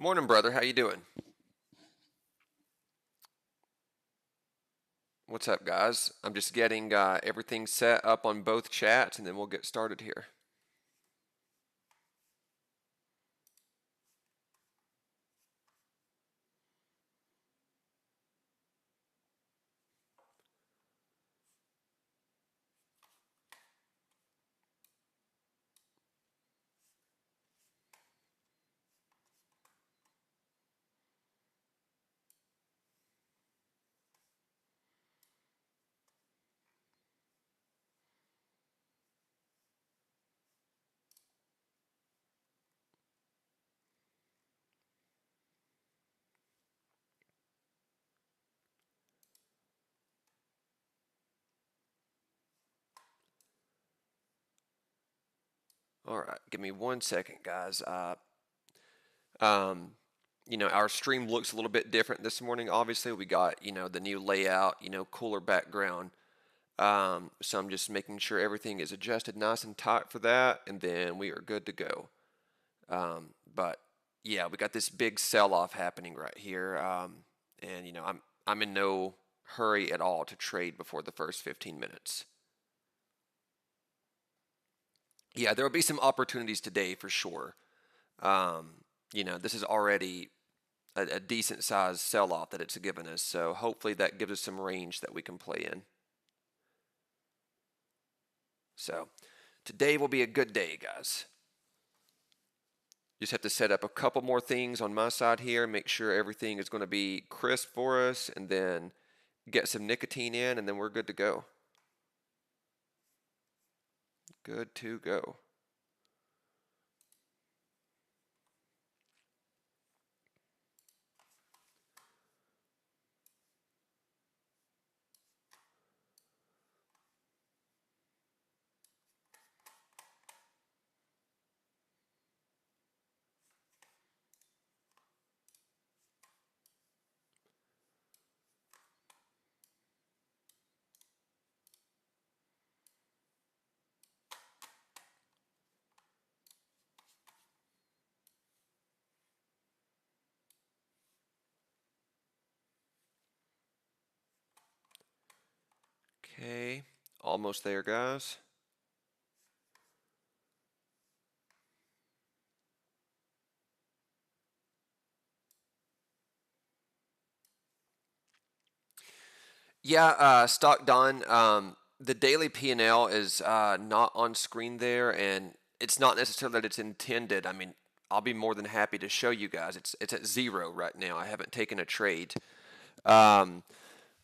Morning, brother. How you doing? What's up, guys? I'm just getting everything set up on both chats, and then we'll get started here. All right, give me 1 second, guys. Um, our stream looks a little bit different this morning. Obviously, we got the new layout, cooler background. So I'm just making sure everything is adjusted nice and tight for that, and then we are good to go. But yeah, we got this big sell-off happening right here, and I'm in no hurry at all to trade before the first 15 minutes. Yeah, there will be some opportunities today for sure. This is already a decent sized sell-off that it's given us, so hopefully that gives us some range that we can play in. So today will be a good day, guys. Just have to set up a couple more things on my side here, make sure everything is going to be crisp for us, and then get some nicotine in, and then we're good to go. Good to go. Okay, almost there, guys. Yeah, stock done. The daily P&L is not on screen there, and it's not necessarily that it's intended. I mean, I'll be more than happy to show you guys. It's at zero right now. I haven't taken a trade. Um,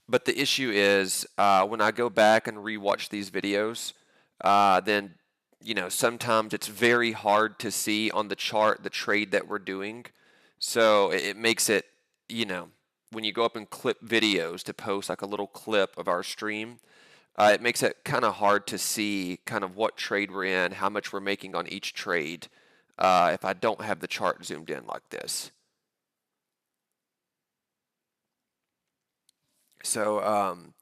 but the issue is when I go back and rewatch these videos, then sometimes it's very hard to see on the chart the trade that we're doing. So it makes it, you know, when you go up and clip videos to post like a little clip of our stream, it makes it kind of hard to see kind of what trade we're in, how much we're making on each trade, if I don't have the chart zoomed in like this. So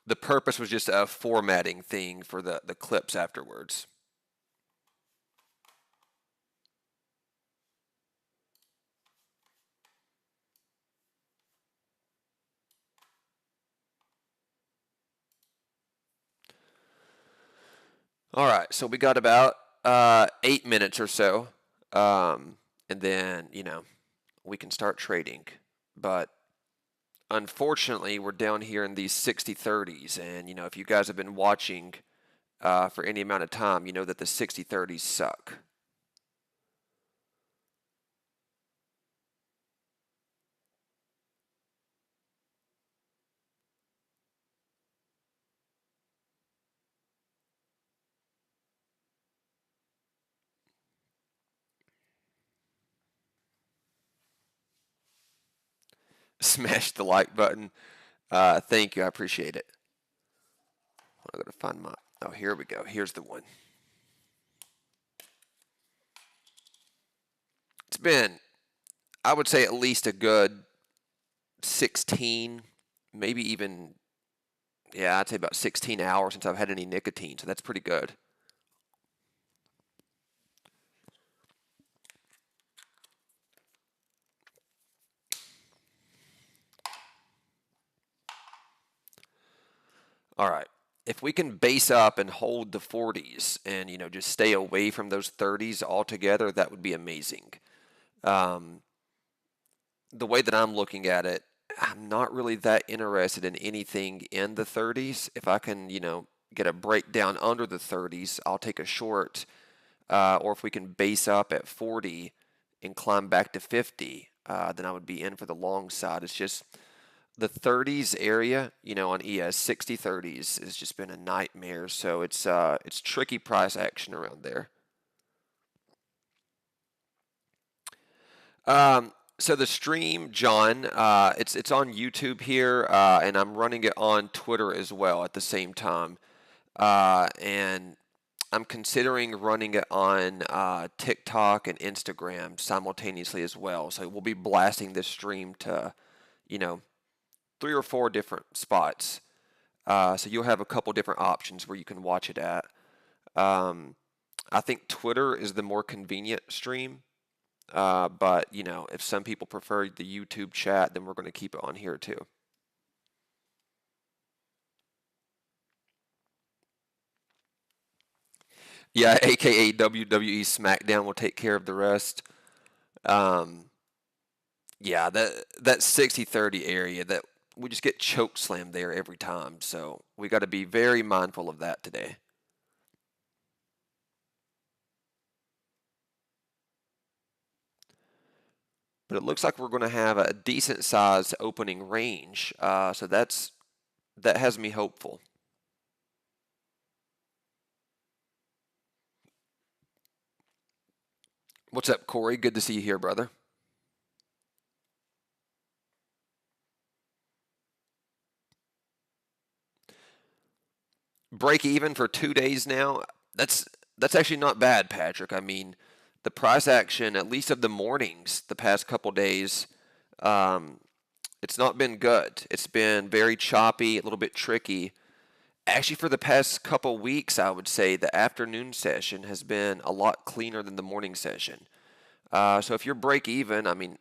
the purpose was just a formatting thing for the clips afterwards. All right, so we got about 8 minutes or so, and then we can start trading. But unfortunately, we're down here in these 60-30s, and if you guys have been watching for any amount of time, you know that the 60-30s suck. Smash the like button. Thank you, I appreciate it. I gotta find my. Oh, here we go. Here's the one. It's been, I would say, at least a good 16, maybe even, yeah, I'd say about 16 hours since I've had any nicotine, so that's pretty good. All right. If we can base up and hold the 40s and, just stay away from those 30s altogether, that would be amazing. Um, the way that I'm looking at it, I'm not really that interested in anything in the 30s. If I can, get a breakdown under the 30s, I'll take a short. Or if we can base up at 40 and climb back to 50, then I would be in for the long side. It's just the 30s area, on ES 60/30s has just been a nightmare. So it's tricky price action around there. So the stream, John, it's on YouTube here, and I'm running it on Twitter as well at the same time. And I'm considering running it on TikTok and Instagram simultaneously as well. So we'll be blasting this stream to, you know, 3 or 4 different spots. So you'll have a couple different options where you can watch it at. Um, I think Twitter is the more convenient stream. But if some people prefer the YouTube chat, then we're going to keep it on here too. Yeah, aka WWE SmackDown will take care of the rest. Um, yeah, that 60/30 area that we just get choke slammed there every time. So we got to be very mindful of that today. But it looks like we're going to have a decent size opening range. So that has me hopeful. What's up, Corey? Good to see you here, brother. Break even for 2 days now. That's that's actually not bad, Patrick. I mean, the price action, at least of the mornings, the past couple days, um, it's not been good. It's been very choppy, a little bit tricky. Actually, for the past couple weeks, I would say the afternoon session has been a lot cleaner than the morning session. So if you're break even, I mean,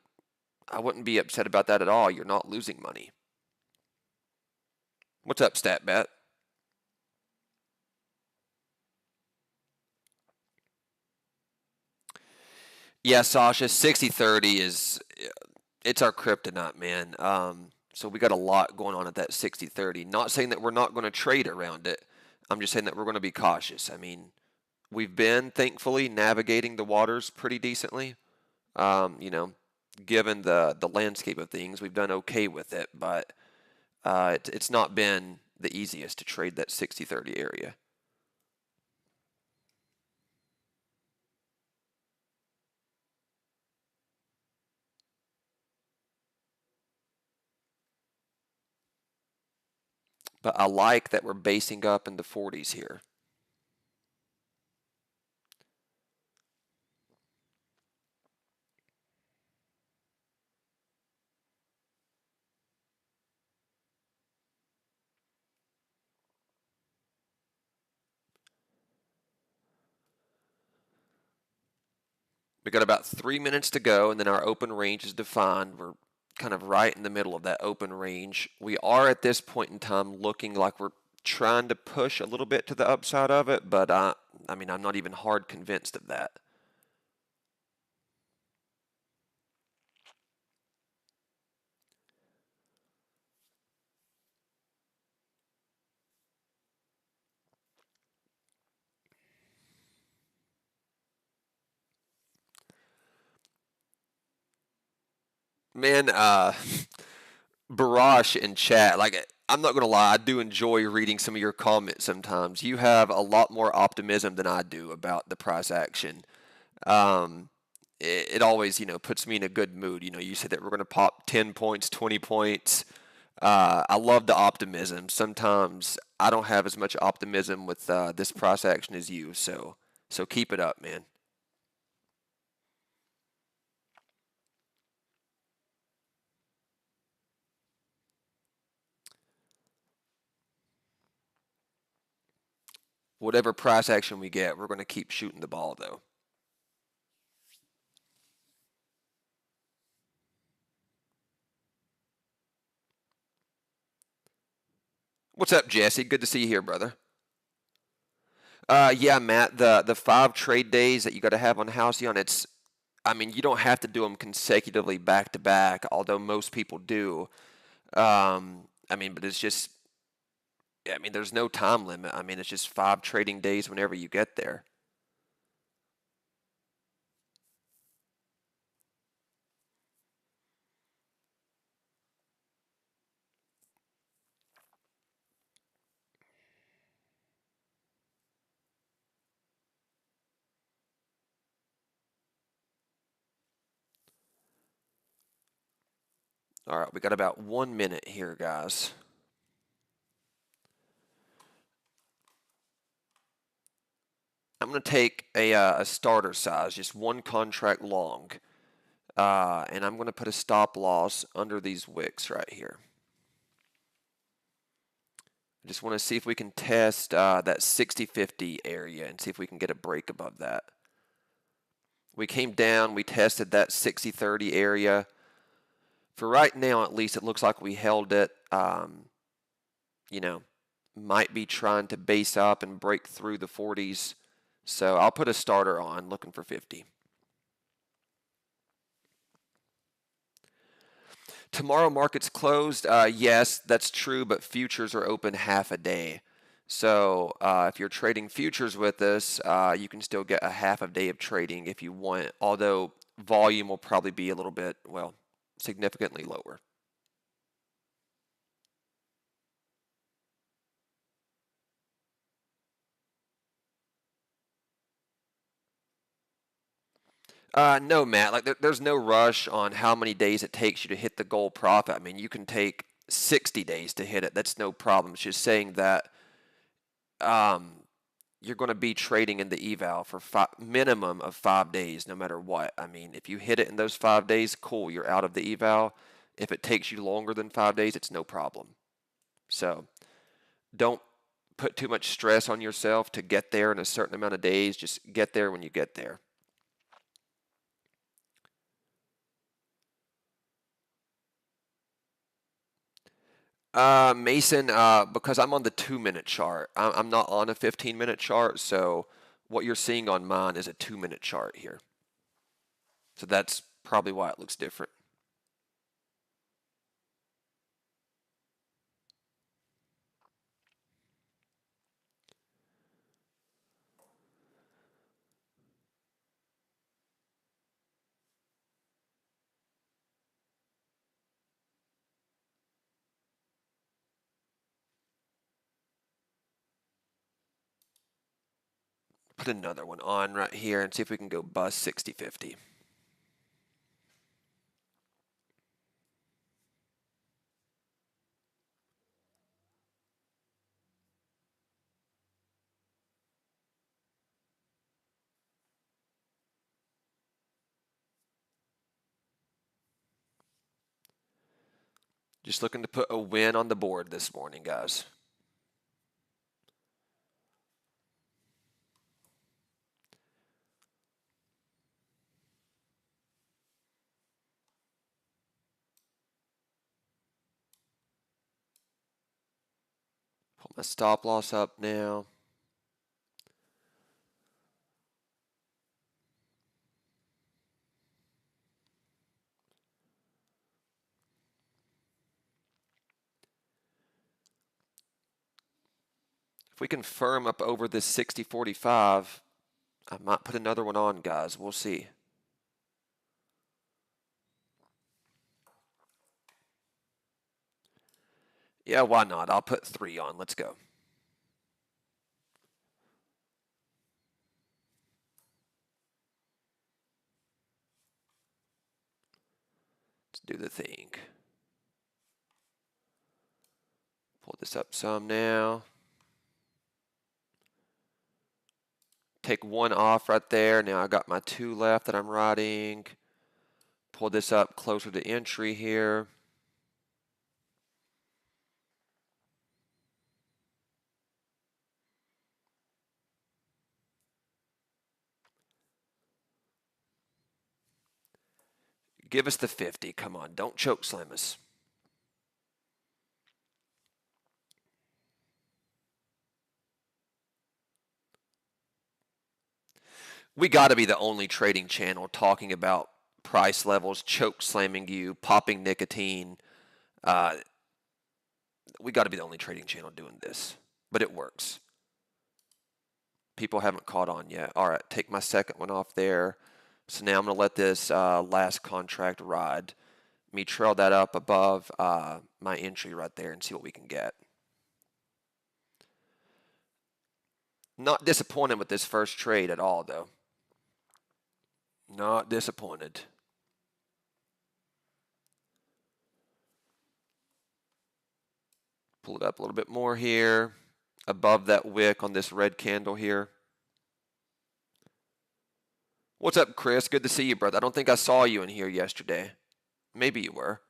I wouldn't be upset about that at all. You're not losing money. What's up, StatBet? Yeah, Sasha, 60/30 is it's our kryptonite, man. So we got a lot going on at that 60/30. Not saying that we're not going to trade around it. I'm just saying that we're going to be cautious. I mean, we've been thankfully navigating the waters pretty decently. Um, you know, given the landscape of things, we've done okay with it, but it's not been the easiest to trade that 60/30 area. But I like that we're basing up in the 40s here. We got about 3 minutes to go, and then our open range is defined. We're kind of right in the middle of that open range. We are at this point in time looking like we're trying to push a little bit to the upside of it, but I mean, I'm not even hard convinced of that. Man, Barash in chat, like, I'm not gonna lie, I do enjoy reading some of your comments sometimes. You have a lot more optimism than I do about the price action. Um, it always, puts me in a good mood. You said that we're gonna pop 10 points, 20 points. I love the optimism. Sometimes I don't have as much optimism with this price action as you, so keep it up, man. Whatever price action we get, we're gonna keep shooting the ball though. What's up, Jesse? Good to see you here, brother. Yeah, Matt, the 5 trade days that you got to have on Halcyon, I mean, you don't have to do them consecutively back to back, although most people do. I mean, but it's just, I mean, there's no time limit. I mean, it's just 5 trading days whenever you get there. All right, we got about 1 minute here, guys. I'm going to take a starter size, just one contract long, and I'm going to put a stop loss under these wicks right here. I just want to see if we can test that 60-50 area and see if we can get a break above that. We came down, we tested that 60-30 area. For right now, at least, it looks like we held it. You know, might be trying to base up and break through the 40s. So I'll put a starter on, looking for 50. Tomorrow market's closed. Yes, that's true, but futures are open half a day. So if you're trading futures with us, you can still get a half a day of trading if you want, although volume will probably be a little bit, well, significantly lower. No, Matt. Like there's no rush on how many days it takes you to hit the goal profit. I mean, you can take 60 days to hit it. That's no problem. It's just saying that um, you're going to be trading in the eval for minimum of 5 days, no matter what. I mean, if you hit it in those 5 days, cool, you're out of the eval. If it takes you longer than 5 days, it's no problem. So don't put too much stress on yourself to get there in a certain amount of days. Just get there when you get there. Mason, because I'm on the 2 minute chart. I'm not on a 15-minute chart, so what you're seeing on mine is a 2 minute chart here. So that's probably why it looks different. Put another one on right here and see if we can go bust 60-50. Just looking to put a win on the board this morning, guys. Pull my stop loss up now. If we can firm up over this 60-45, I might put another one on, guys. We'll see. Yeah, why not? I'll put 3 on. Let's go. Let's do the thing. Pull this up some now. Take one off right there. Now I got my 2 left that I'm riding. Pull this up closer to entry here. Give us the 50. Come on, don't choke slam us. We got to be the only trading channel talking about price levels, choke slamming you, popping nicotine. Uh, we got to be the only trading channel doing this, but it works. People haven't caught on yet. All right, take my second one off there. So now I'm going to let this last contract ride. Me trail that up above my entry right there and see what we can get. Not disappointed with this first trade at all, though. Not disappointed. Pull it up a little bit more here. Above that wick on this red candle here. What's up, Chris? Good to see you, brother. I don't think I saw you in here yesterday. Maybe you were.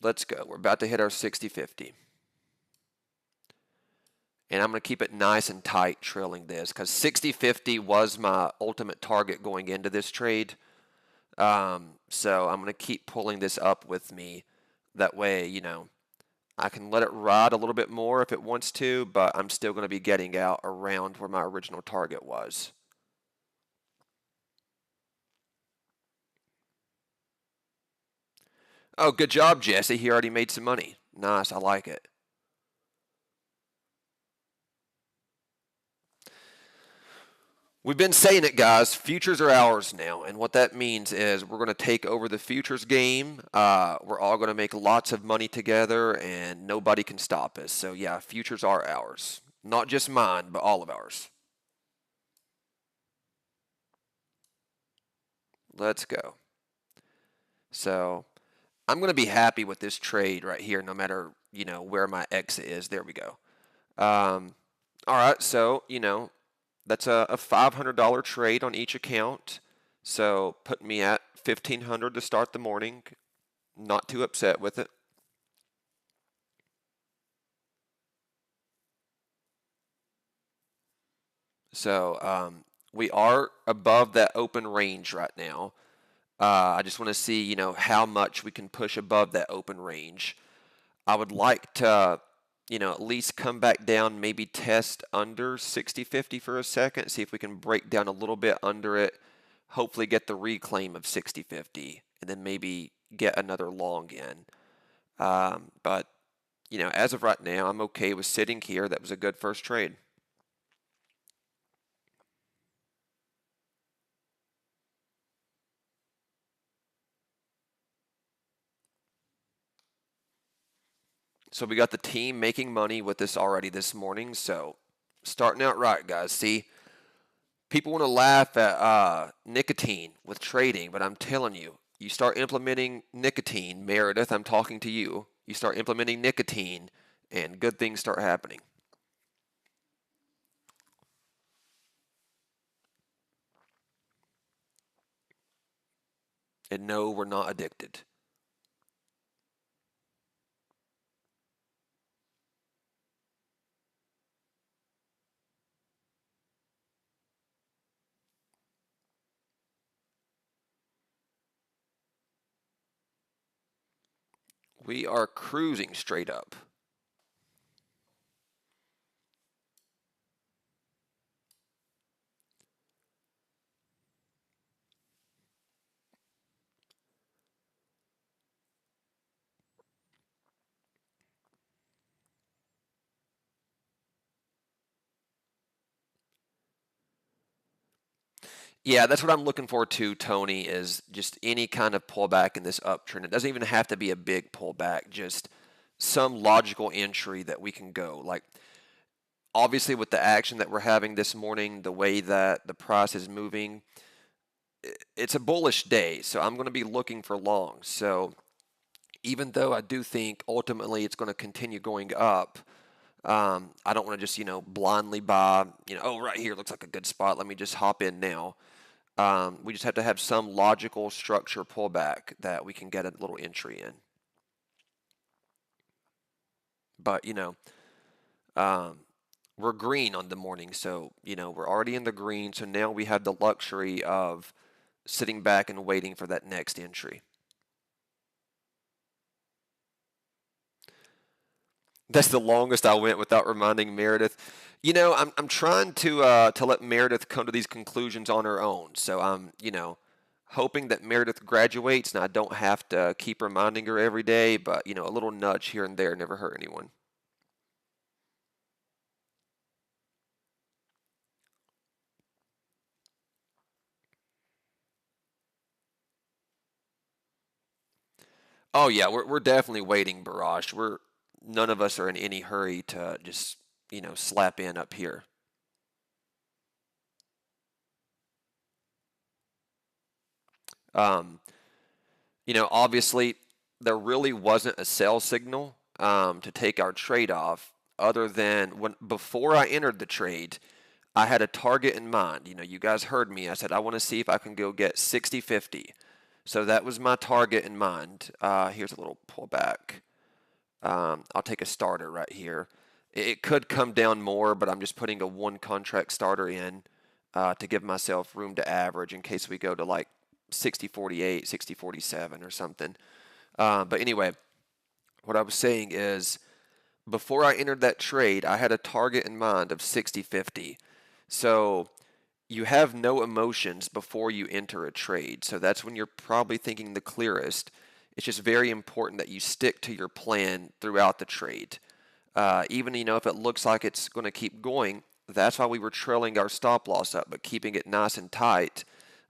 Let's go. We're about to hit our 60-50. And I'm going to keep it nice and tight trailing this because 60-50 was my ultimate target going into this trade. So I'm going to keep pulling this up with me. That way, you know, I can let it ride a little bit more if it wants to, but I'm still going to be getting out around where my original target was. Oh, good job, Jesse. He already made some money. Nice. I like it. We've been saying it, guys. Futures are ours now. And what that means is we're going to take over the futures game. We're all going to make lots of money together, and nobody can stop us. So, yeah, futures are ours. Not just mine, but all of ours. Let's go. So, I'm going to be happy with this trade right here, no matter, you know, where my exit is. There we go. All right, so, you know, that's a $500 trade on each account. So put me at $1,500 to start the morning. Not too upset with it. So we are above that open range right now. I just want to see, you know, how much we can push above that open range. I would like to, you know, at least come back down, maybe test under 60-50 for a second, see if we can break down a little bit under it, hopefully get the reclaim of 60-50, and then maybe get another long in. But, you know, as of right now, I'm okay with sitting here. That was a good first trade. So we got the team making money with this already this morning. So starting out right, guys. See, people want to laugh at nicotine with trading, but I'm telling you, you start implementing nicotine, Meredith, I'm talking to you. You start implementing nicotine, and good things start happening. And no, we're not addicted. We are cruising straight up. Yeah, that's what I'm looking for too, Tony, is just any kind of pullback in this uptrend. It doesn't even have to be a big pullback, just some logical entry that we can go. Like, obviously, with the action that we're having this morning, the way that the price is moving, it's a bullish day. So I'm going to be looking for long. So even though I do think ultimately it's going to continue going up, I don't want to just, you know, blindly buy, you know, oh, right here looks like a good spot. Let me just hop in now. We just have to have some logical structure pullback that we can get a little entry in. But, you know, um, we're green on the morning. So, you know, we're already in the green. So now we have the luxury of sitting back and waiting for that next entry. That's the longest I went without reminding Meredith. I'm trying to let Meredith come to these conclusions on her own. So I'm, hoping that Meredith graduates and I don't have to keep reminding her every day, but a little nudge here and there never hurt anyone. Oh yeah, we're definitely waiting, Barash. We're None of us are in any hurry to just, slap in up here. Um, Obviously, there really wasn't a sell signal to take our trade off, other than when before I entered the trade, I had a target in mind. You guys heard me. I said I want to see if I can go get 60-50. So that was my target in mind. Here's a little pullback. I'll take a starter right here. It could come down more, but I'm just putting a one contract starter in to give myself room to average in case we go to like 60-48, 60-47 or something. But anyway, what I was saying is before I entered that trade, I had a target in mind of 60-50. So you have no emotions before you enter a trade. So that's when you're probably thinking the clearest. It's just very important that you stick to your plan throughout the trade. Even if it looks like it's going to keep going, that's why we were trailing our stop loss up, but keeping it nice and tight.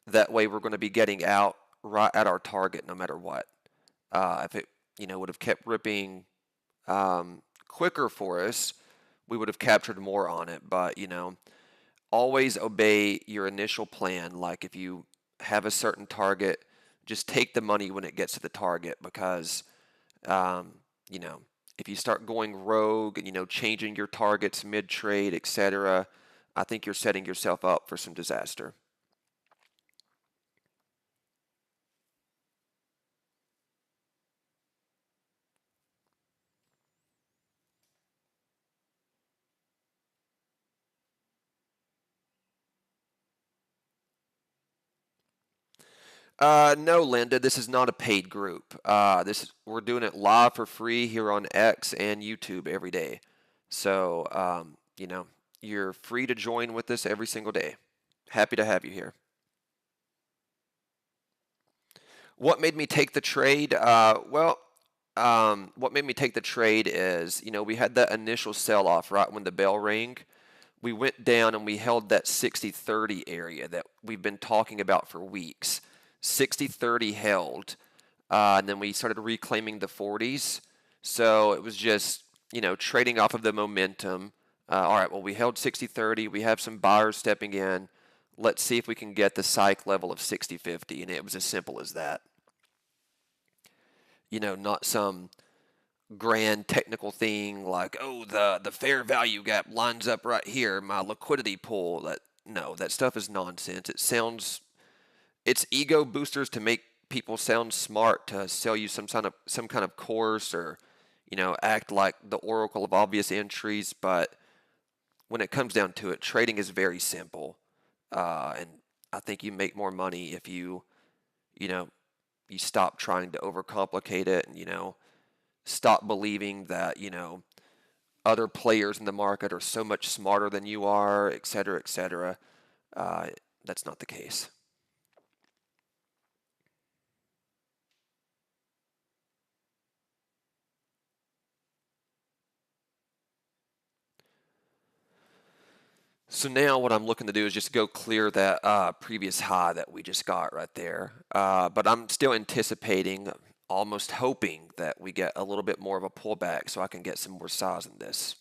That way, we're going to be getting out right at our target no matter what. If it would have kept ripping quicker for us, we would have captured more on it. But always obey your initial plan. Like if you have a certain target, just take the money when it gets to the target because, um, you know, if you start going rogue and, changing your targets mid trade, etc., I think you're setting yourself up for some disaster. No, Linda, this is not a paid group. We're doing it live for free here on X and YouTube every day. So, you're free to join with us every single day. Happy to have you here. What made me take the trade? What made me take the trade is, we had that initial sell off right when the bell rang. We went down and we held that 60-30 area that we've been talking about for weeks. 60-30 held, and then we started reclaiming the 40s. So it was just, trading off of the momentum. All right, well, we held 60-30. We have some buyers stepping in. Let's see if we can get the psych level of 60-50. And it was as simple as that. Not some grand technical thing like, oh, the fair value gap lines up right here, my liquidity pool. That stuff is nonsense. It's ego boosters to make people sound smart, to sell you some kind of course, or act like the oracle of obvious entries. But when it comes down to it, trading is very simple, and I think you make more money if you know you stop trying to overcomplicate it, and stop believing that other players in the market are so much smarter than you are, et cetera, et cetera. Uh, that's not the case. So now what I'm looking to do is just go clear that previous high that we just got right there. But I'm still anticipating, almost hoping that we get a little bit more of a pullback so I can get some more size in this.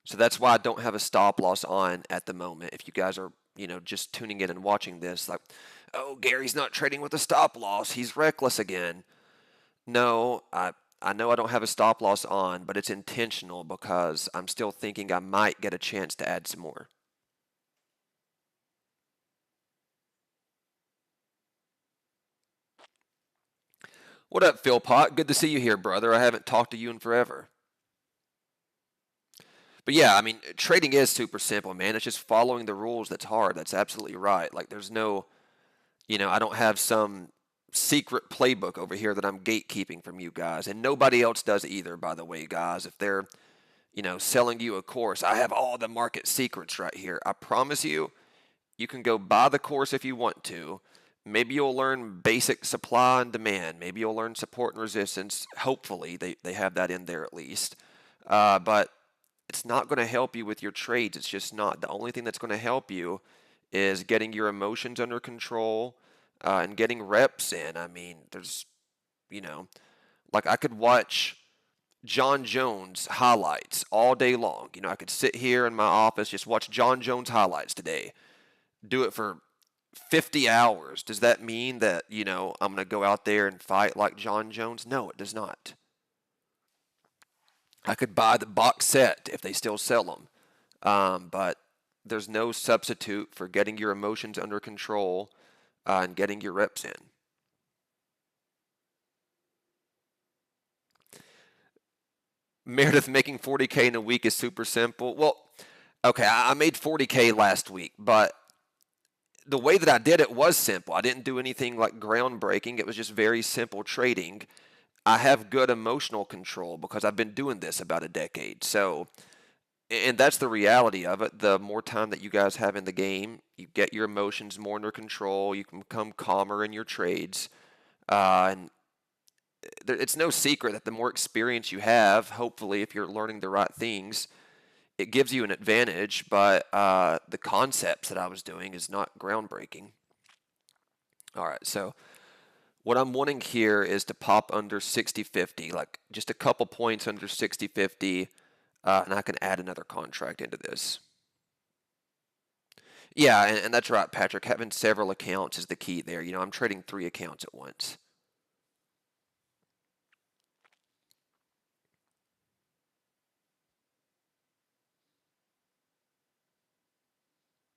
So that's why I don't have a stop loss on at the moment. If you guys are, just tuning in and watching this, like, oh, Gary's not trading with a stop loss. He's reckless again. No, I know I don't have a stop loss on, but it's intentional because I'm still thinking I might get a chance to add some more. What up, Phil Pot? Good to see you here, brother. I haven't talked to you in forever. But yeah, I mean, trading is super simple, man. It's just following the rules that's hard. That's absolutely right. Like, there's no, I don't have some secret playbook over here that I'm gatekeeping from you guys, and nobody else does either, by the way, guys. If they're, selling you a course, I have all the market secrets right here. I promise you, you can go buy the course if you want to. Maybe you'll learn basic supply and demand. Maybe you'll learn support and resistance. Hopefully, they have that in there at least. But it's not going to help you with your trades. It's just not. The only thing that's going to help you is getting your emotions under control and getting reps in. I mean, you know, like I could watch John Jones highlights all day long. I could sit here in my office, just watch John Jones highlights today, do it for 50 hours. Does that mean that, I'm going to go out there and fight like John Jones? No, it does not. I could buy the box set if they still sell them. But there's no substitute for getting your emotions under control and getting your reps in. Meredith, making 40K in a week is super simple. Well, okay, I made 40K last week, but the way that I did it was simple. I didn't do anything like groundbreaking. It was just very simple trading. I have good emotional control because I've been doing this about a decade. So, and that's the reality of it. The more time that you guys have in the game, you get your emotions more under control. You can become calmer in your trades. And it's no secret that the more experience you have, hopefully, if you're learning the right things, it gives you an advantage. But the concepts that I was doing is not groundbreaking. All right, so what I'm wanting here is to pop under 60.50, like just a couple points under 60.50, and I can add another contract into this. Yeah, and that's right, Patrick. Having several accounts is the key there. I'm trading 3 accounts at once.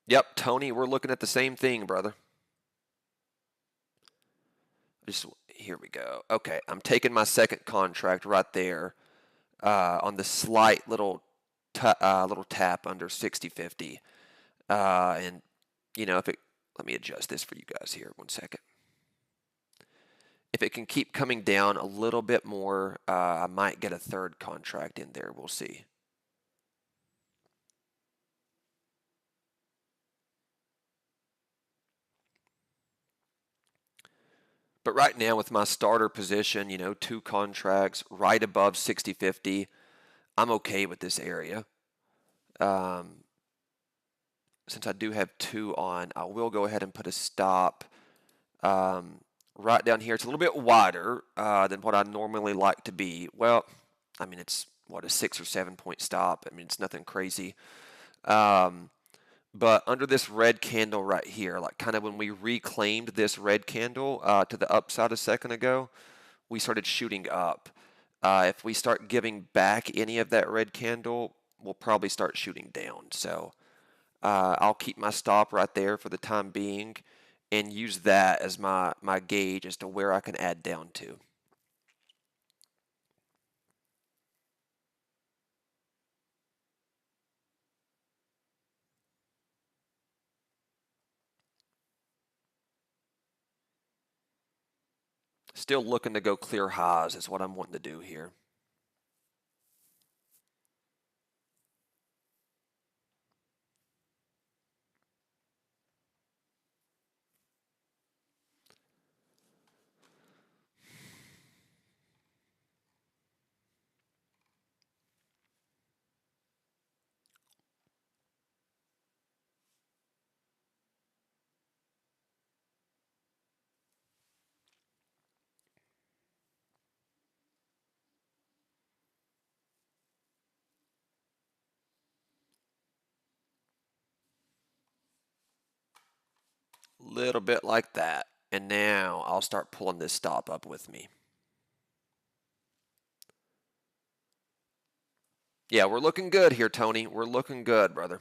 Yep, Tony, we're looking at the same thing, brother. Here we go. Okay, I'm taking my second contract right there on the slight little tap under 60.50. And if it, let me adjust this for you guys here. 1 second. If it can keep coming down a little bit more, I might get a third contract in there. We'll see. But right now, with my starter position, 2 contracts right above 60.50, I'm okay with this area. Since I do have 2 on, I will go ahead and put a stop right down here. It's a little bit wider than what I normally like to be. Well, I mean, it's a 6 or 7 point stop. I mean, it's nothing crazy. But under this red candle right here, like kind of when we reclaimed this red candle to the upside a second ago, we started shooting up. If we start giving back any of that red candle, we'll probably start shooting down. So I'll keep my stop right there for the time being and use that as my gauge as to where I can add down to. Still looking to go clear highs is what I'm wanting to do here. Little bit like that. And now I'll start pulling this stop up with me. Yeah, we're looking good here, Tony. We're looking good, brother.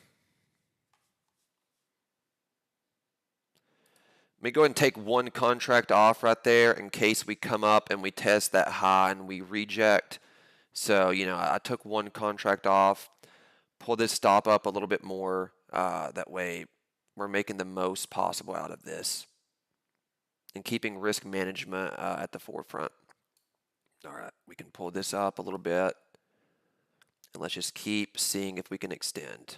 Let me go ahead and take 1 contract off right there in case we come up and we test that high and we reject. So, I took 1 contract off, pull this stop up a little bit more. That way we're making the most possible out of this. and keeping risk management at the forefront. All right, we can pull this up a little bit, and let's just keep seeing if we can extend.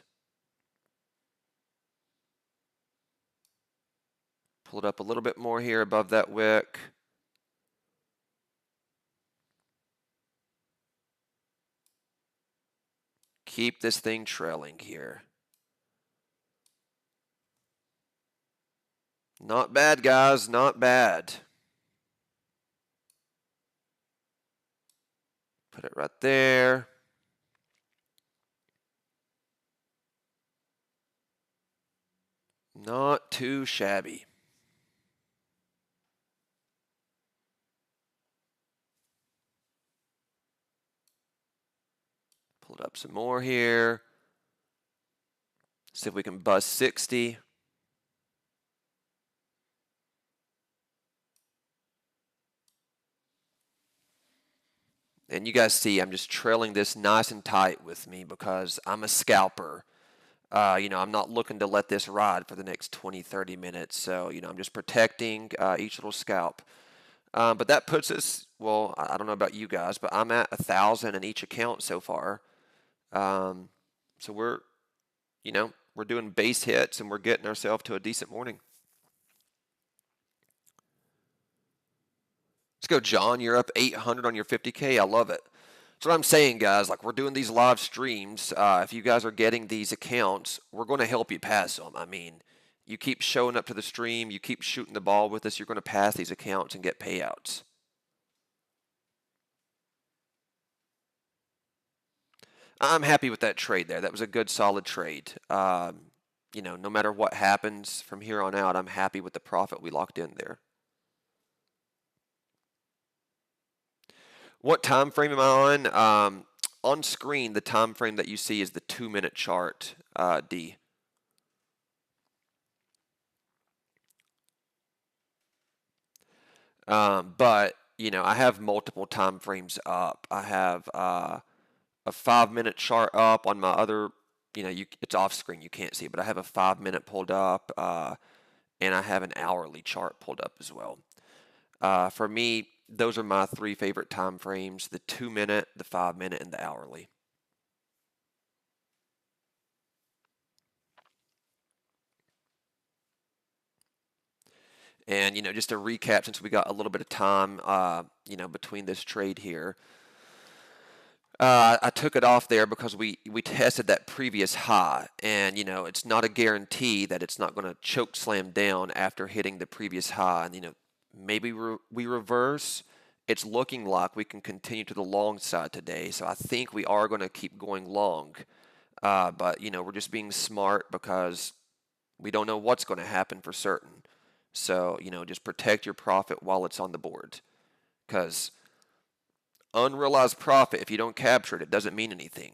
Pull it up a little bit more here above that wick. Keep this thing trailing here. Not bad, guys, not bad. Put it right there. Not too shabby. Pull it up some more here. See if we can bust 60. And you guys see I'm just trailing this nice and tight with me because I'm a scalper. I'm not looking to let this ride for the next 20, 30 minutes. So, I'm just protecting each little scalp. But that puts us, well, I don't know about you guys, but I'm at 1,000 in each account so far. So we're doing base hits and we're getting ourselves to a decent morning. Let's go, John. You're up 800 on your 50K. I love it. That's what I'm saying, guys. Like, we're doing these live streams. If you guys are getting these accounts, we're going to help you pass them. I mean, you keep showing up to the stream, you keep shooting the ball with us, you're going to pass these accounts and get payouts. I'm happy with that trade there. That was a good, solid trade. No matter what happens from here on out, I'm happy with the profit we locked in there. What time frame am I on? On screen, the time frame that you see is the 2-minute chart, D. But I have multiple time frames up. I have a 5-minute chart up on my other. It's off screen, you can't see, but I have a 5-minute pulled up, and I have an hourly chart pulled up as well. For me, those are my 3 favorite time frames: the 2-minute, the 5-minute, and the hourly. And just to recap, since we got a little bit of time, between this trade here, I took it off there because we tested that previous high, and it's not a guarantee that it's not going to choke slam down after hitting the previous high, and maybe we reverse. It's looking like we can continue to the long side today, so I think we are going to keep going long. But we're just being smart because we don't know what's going to happen for certain. So just protect your profit while it's on the board, because unrealized profit, if you don't capture it, it doesn't mean anything.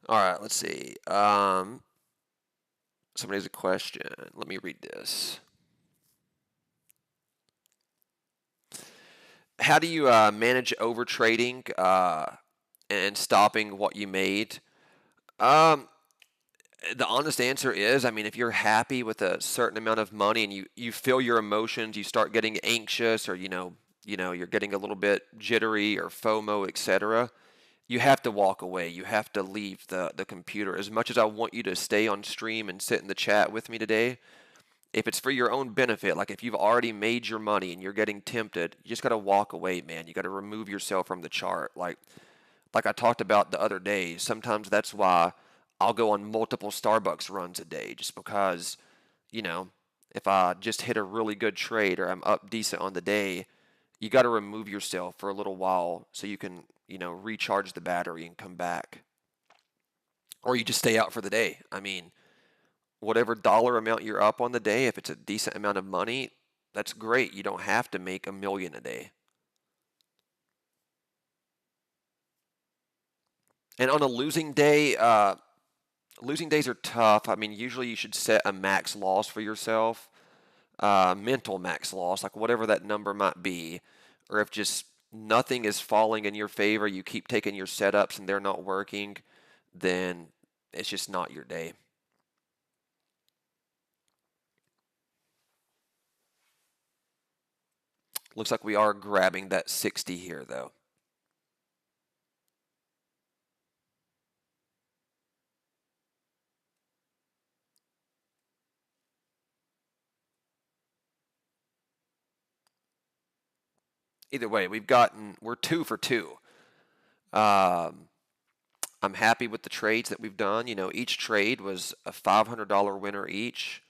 All right, let's see. Somebody has a question. Let me read this. How do you manage over trading and stopping what you made? Um, the honest answer is, I mean, if you're happy with a certain amount of money and you feel your emotions, you start getting anxious, or you're getting a little bit jittery or FOMO, etc. You have to walk away. You have to leave the computer. As much as I want you to stay on stream and sit in the chat with me today, if it's for your own benefit, like if you've already made your money and you're getting tempted, you just got to walk away, man. You got to remove yourself from the chart. Like I talked about the other day, sometimes that's why I'll go on multiple Starbucks runs a day, just because, you know, if I just hit a really good trade or I'm up decent on the day, you got to remove yourself for a little while so you can, recharge the battery and come back. Or you just stay out for the day. I mean, whatever dollar amount you're up on the day, if it's a decent amount of money, that's great. You don't have to make a million a day. And on a losing day, losing days are tough. I mean, usually you should set a max loss for yourself, mental max loss, like whatever that number might be. Or if just nothing is falling in your favor, you keep taking your setups and they're not working, then it's just not your day. Looks like we are grabbing that 60 here, though. Either way, we're two for two. Um, I'm happy with the trades that we've done. You know, each trade was a $500 winner each.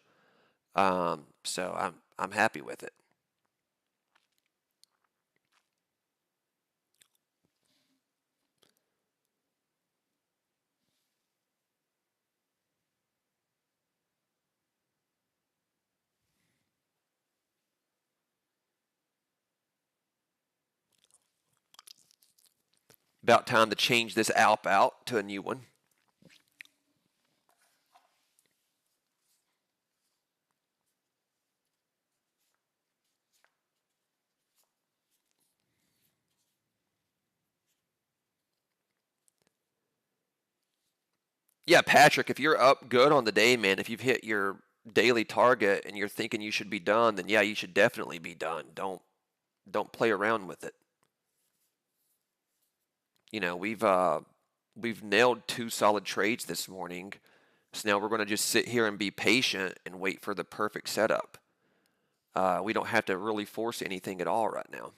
So I'm happy with it. About time to change this Alp out to a new one. Yeah, Patrick, if you're up good on the day, man, if you've hit your daily target and you're thinking you should be done, then yeah, you should definitely be done. Don't play around with it. You know, we've nailed two solid trades this morning. So now we're going to just sit here and be patient and wait for the perfect setup. We don't have to really force anything at all right now.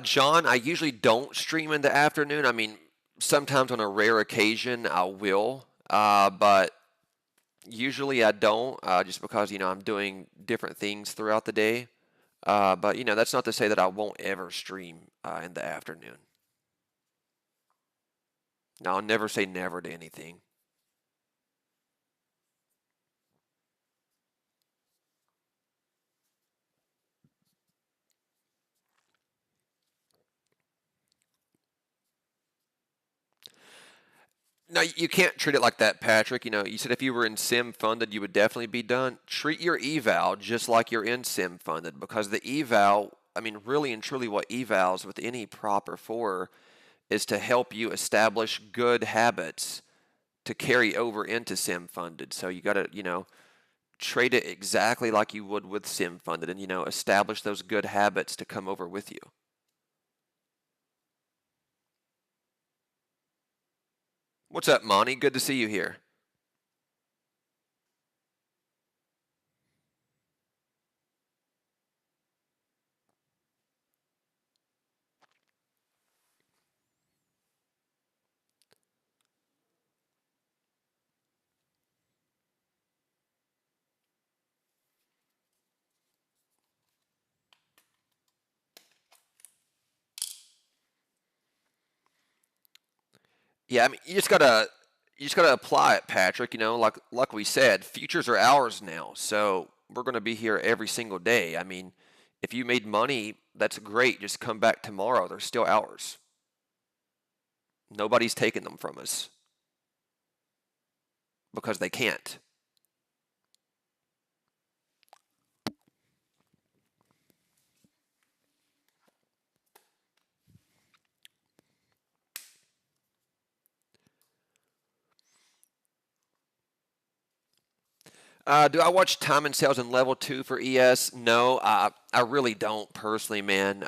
John, I usually don't stream in the afternoon. I mean, sometimes on a rare occasion I will, but usually I don't, just because I'm doing different things throughout the day. But that's not to say that I won't ever stream in the afternoon. Now, I'll never say never to anything. No, you can't treat it like that, Patrick. You said if you were in sim funded, you would definitely be done. Treat your eval just like you're in sim funded, because the eval, I mean, really and truly, what evals with any prop are for is to help you establish good habits to carry over into sim funded. So you got to, trade it exactly like you would with sim funded, and establish those good habits to come over with you. What's up, Monty? Good to see you here. Yeah, I mean, you just gotta apply it, Patrick. Like we said, futures are ours now, so we're gonna be here every single day. I mean, if you made money, that's great. Just come back tomorrow. They're still ours. Nobody's taking them from us because they can't. Do I watch time and sales in level two for ES? No, I really don't personally, man.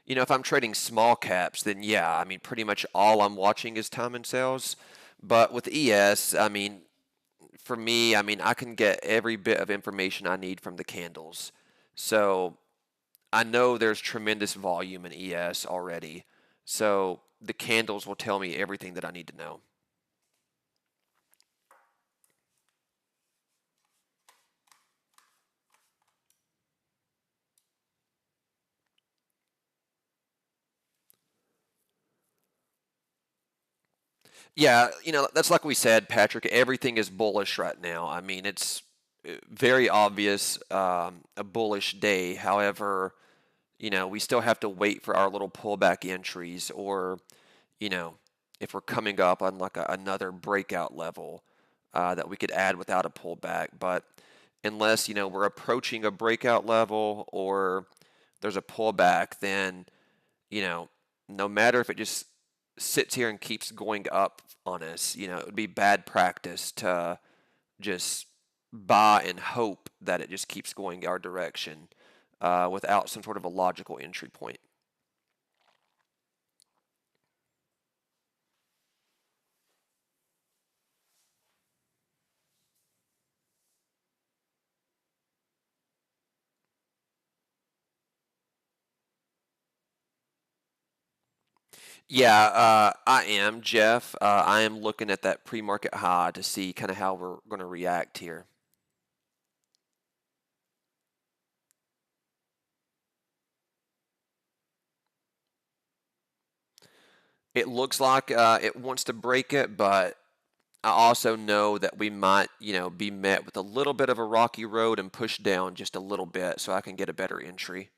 If I'm trading small caps, then yeah, I mean, pretty much all I'm watching is time and sales. But with ES, I mean, for me, I mean, I can get every bit of information I need from the candles. So I know there's tremendous volume in ES already. So the candles will tell me everything that I need to know. Yeah, that's like we said, Patrick. Everything is bullish right now. I mean, it's very obvious, a bullish day. However, we still have to wait for our little pullback entries, or, you know, if we're coming up on like another breakout level that we could add without a pullback. But unless, we're approaching a breakout level or there's a pullback, then, you know, no matter if it just sits here and keeps going up on us, it would be bad practice to just buy and hope that it just keeps going our direction without some sort of a logical entry point. Yeah, I am, Jeff. I am looking at that pre-market high to see kind of how we're going to react here. It looks like it wants to break it, but I also know that we might, be met with a little bit of a rocky road and push down just a little bit so I can get a better entry.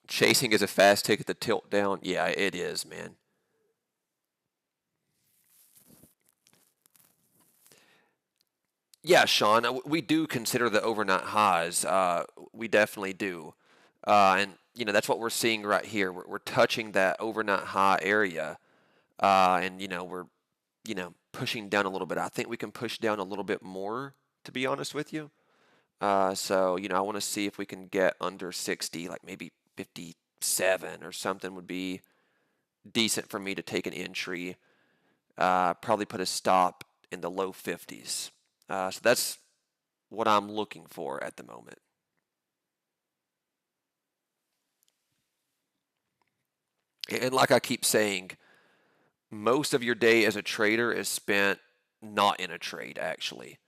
Chasing is a fast ticket to tilt down. Yeah, it is, man. Yeah, Sean, we do consider the overnight highs. We definitely do. And, that's what we're seeing right here. We're touching that overnight high area. And, we're, pushing down a little bit. I think we can push down a little bit more, to be honest with you. So, I want to see if we can get under 60, like maybe 57 or something would be decent for me to take an entry. Probably put a stop in the low 50s. So that's what I'm looking for at the moment. And like I keep saying, most of your day as a trader is spent not in a trade, actually.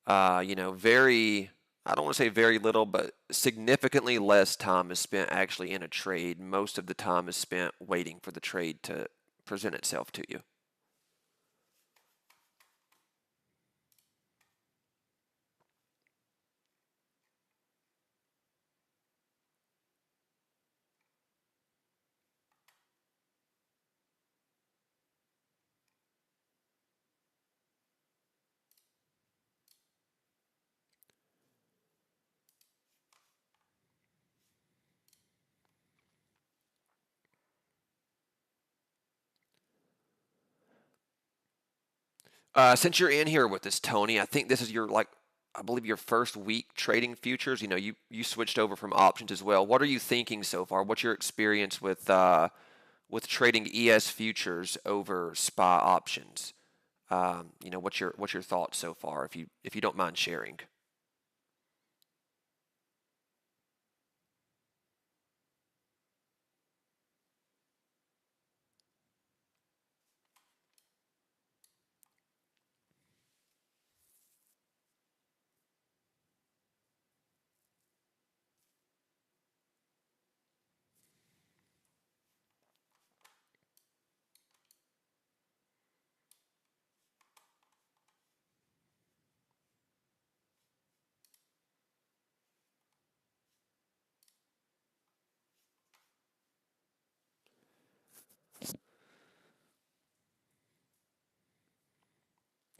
Very, I don't want to say very little, but significantly less time is spent actually in a trade. Most of the time is spent waiting for the trade to present itself to you. Since you're in here with us, Tony, I think this is your I believe your first week trading futures. You switched over from options as well. What are you thinking so far? What's your experience with trading ES futures over SPY options? What's your thoughts so far, if you don't mind sharing?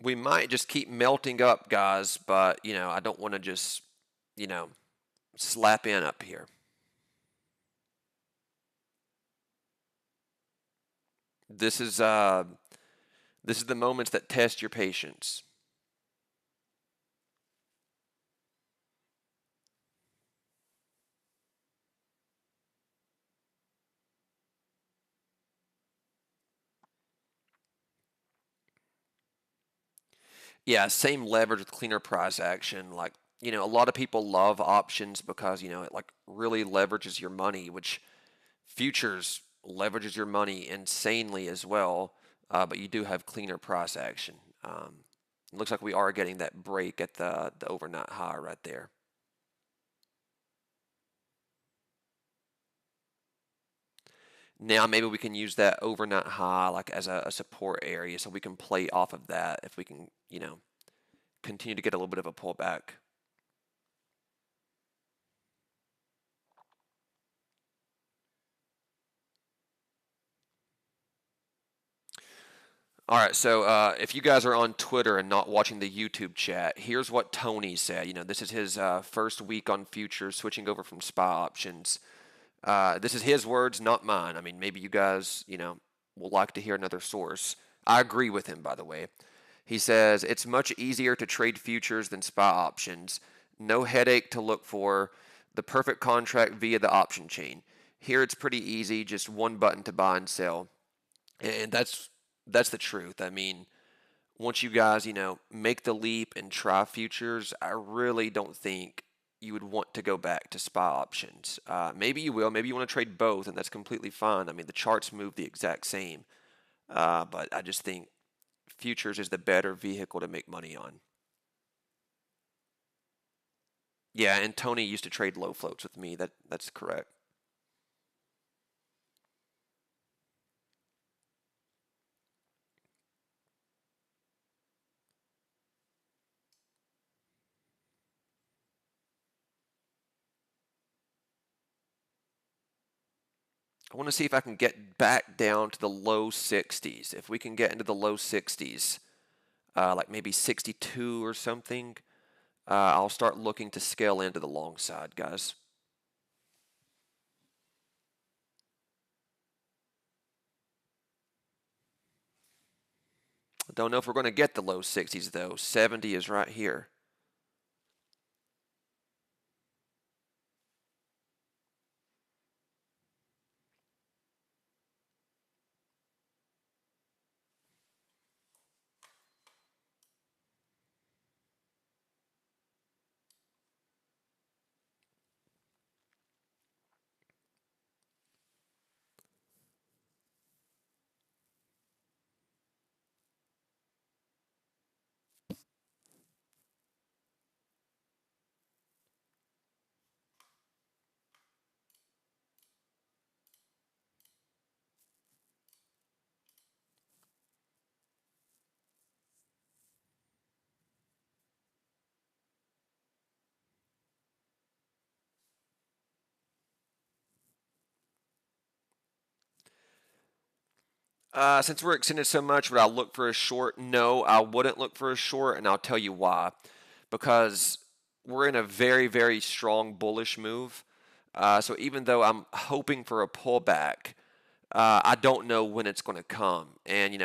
We might just keep melting up, guys, but I don't want to just you know slap in up here. This is uh this is the moments that test your patience. Yeah, same leverage with cleaner price action. Like, a lot of people love options because, it like really leverages your money, which futures leverages your money insanely as well. But you do have cleaner price action. It looks like we are getting that break at the overnight high right there. Now maybe we can use that overnight high like as a support area, so we can play off of that if we can, continue to get a little bit of a pullback. All right, so if you guys are on Twitter and not watching the YouTube chat, here's what Tony said. This is his first week on futures, switching over from SPY options. This is his words, not mine. I mean, maybe you guys, will like to hear another source. I agree with him, by the way. He says it's much easier to trade futures than SPY options. No headache to look for. The perfect contract via the option chain. Here it's pretty easy, just one button to buy and sell. And that's the truth. I mean, once you guys, make the leap and try futures, I really don't think you would want to go back to SPY options. Maybe you will. Maybe you want to trade both, and that's completely fine. I mean, the charts move the exact same. But I just think futures is the better vehicle to make money on. Yeah, and Tony used to trade low floats with me. That's correct. I want to see if I can get back down to the low 60s. If we can get into the low 60s, like maybe 62 or something, I'll start looking to scale into the long side, guys. I don't know if we're going to get the low 60s though. 70 is right here. Since we're extended so much, would I look for a short? No, I wouldn't look for a short, and I'll tell you why. Because we're in a very, very strong bullish move. So even though I'm hoping for a pullback, I don't know when it's going to come. And,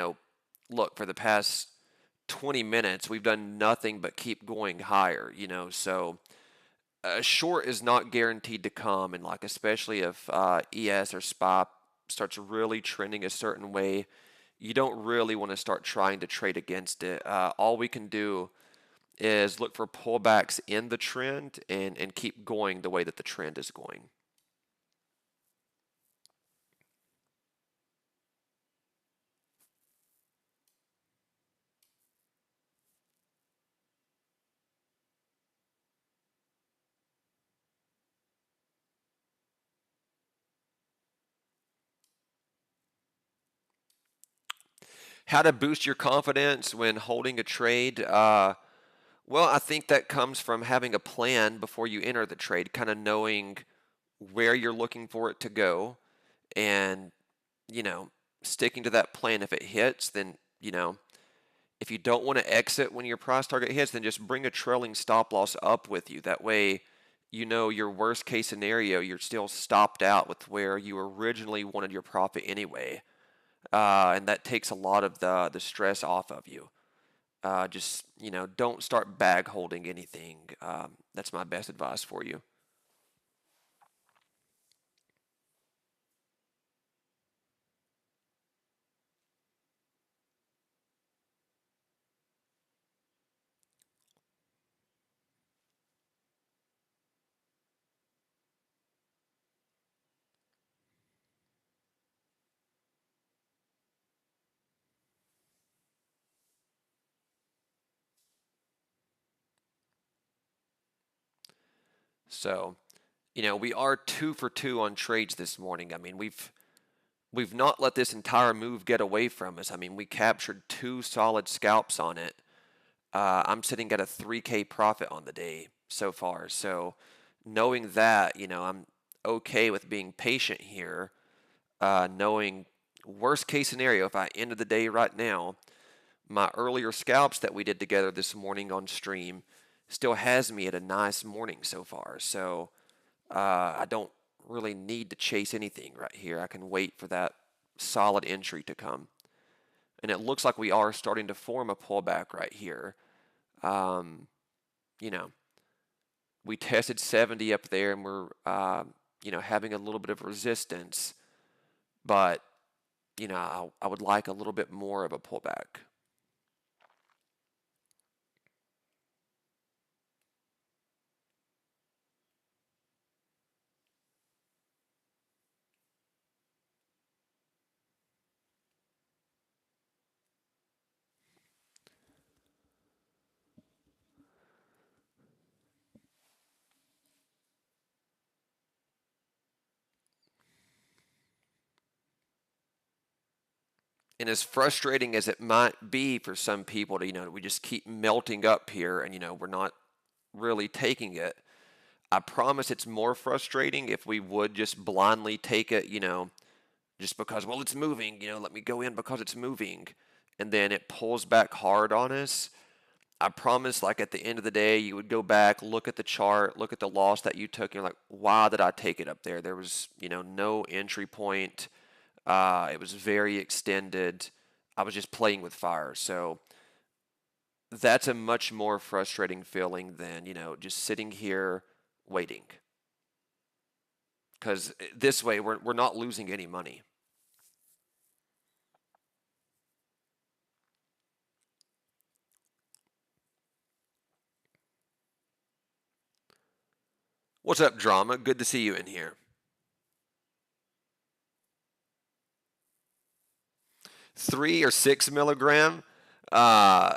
look, for the past 20 minutes, we've done nothing but keep going higher. So a short is not guaranteed to come. And, like, especially if ES or SPY starts really trending a certain way, you don't really want to start trying to trade against it. All we can do is look for pullbacks in the trend and keep going the way that the trend is going. How to boost your confidence when holding a trade? Well, I think that comes from having a plan before you enter the trade, kind of knowing where you're looking for it to go and, you know, sticking to that plan. If it hits, then, if you don't want to exit when your price target hits, then just bring a trailing stop loss up with you. That way, your worst case scenario, you're still stopped out with where you originally wanted your profit anyway. And that takes a lot of the stress off of you. Just don't start bag holding anything. That's my best advice for you. So, we are 2 for 2 on trades this morning. I mean, we've not let this entire move get away from us. I mean, we captured two solid scalps on it. I'm sitting at a 3K profit on the day so far. So, knowing that, I'm okay with being patient here. Knowing worst case scenario, if I ended the day right now, my earlier scalps that we did together this morning on stream still has me at a nice morning so far. So I don't really need to chase anything right here. I can wait for that solid entry to come. And it looks like we are starting to form a pullback right here. Um, you know, we tested 70 up there and we're, having a little bit of resistance, but, I would like a little bit more of a pullback. And as frustrating as it might be for some people to, we just keep melting up here and, we're not really taking it. I promise it's more frustrating if we would just blindly take it, just because, well, it's moving, let me go in because it's moving. And then it pulls back hard on us. I promise, like at the end of the day, you would go back, look at the chart, look at the loss that you took, and you're like, why did I take it up there? There was, no entry point. It was very extended. I was just playing with fire. So that's a much more frustrating feeling than, just sitting here waiting. Because this way, we're not losing any money. What's up, drama? Good to see you in here. 3 or 6 milligram. Uh,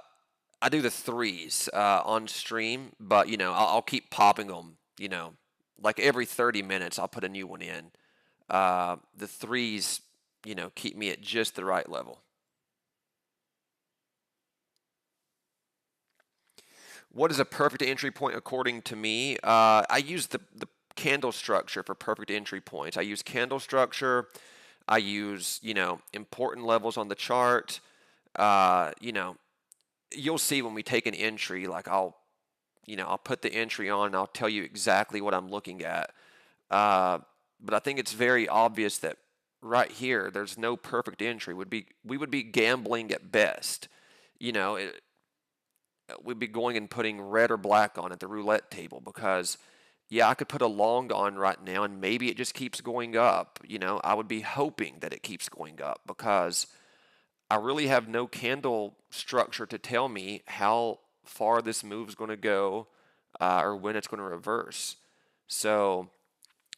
I do the threes on stream, but I'll keep popping them. Like every 30 minutes, I'll put a new one in. The threes, keep me at just the right level. What is a perfect entry point according to me? I use the candle structure for perfect entry points. I use candle structure. I use, important levels on the chart. Uh, you know, you'll see when we take an entry, like I'll put the entry on and I'll tell you exactly what I'm looking at. Uh, but I think it's very obvious that right here, there's no perfect entry. We would be gambling at best. You know, it, we'd be going and putting red or black on at the roulette table because, yeah, I could put a long on right now and maybe it just keeps going up. I would be hoping that it keeps going up because I really have no candle structure to tell me how far this move is going to go or when it's going to reverse. So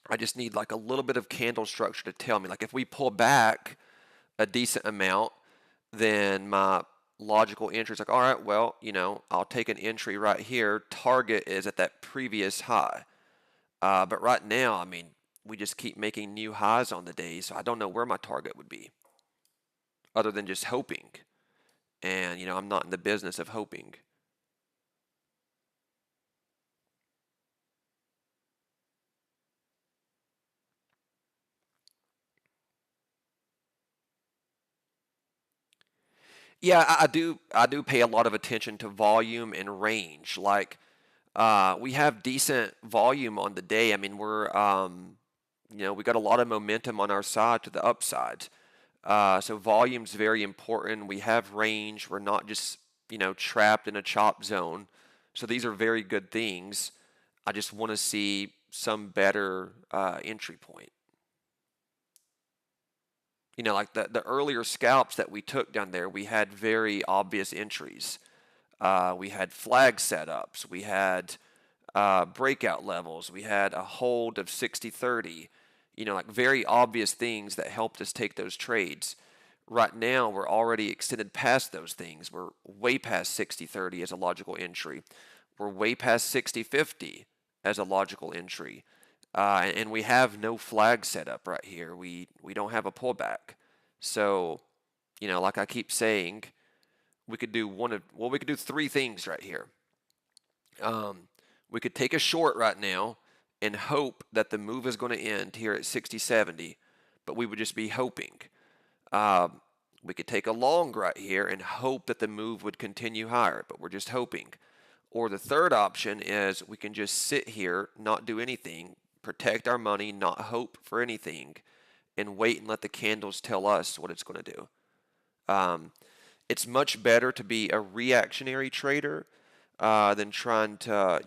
I just need like a little bit of candle structure to tell me. Like if we pull back a decent amount, then my logical entry is like, all right, well, I'll take an entry right here. Target is at that previous high. But right now, I mean, we just keep making new highs on the day, so I don't know where my target would be other than just hoping. And, I'm not in the business of hoping. Yeah, I do pay a lot of attention to volume and range. Like we have decent volume on the day. I mean, we got a lot of momentum on our side to the upside. So volume's very important. We have range. We're not just, trapped in a chop zone. So these are very good things. I just want to see some better entry point. Like the earlier scalps that we took down there, we had very obvious entries. We had flag setups. We had breakout levels. We had a hold of 60-30. Like very obvious things that helped us take those trades. Right now, we're already extended past those things. We're way past 60-30 as a logical entry. We're way past 60-50 as a logical entry. And we have no flag set up right here. We don't have a pullback. So, like I keep saying, we could do three things right here. We could take a short right now and hope that the move is going to end here at 60-70, but we would just be hoping. Uh, We could take a long right here and hope that the move would continue higher, but we're just hoping. Or the third option is we can just sit here, not do anything, protect our money, not hope for anything, and wait and let the candles tell us what it's going to do. Um, it's much better to be a reactionary trader than trying to,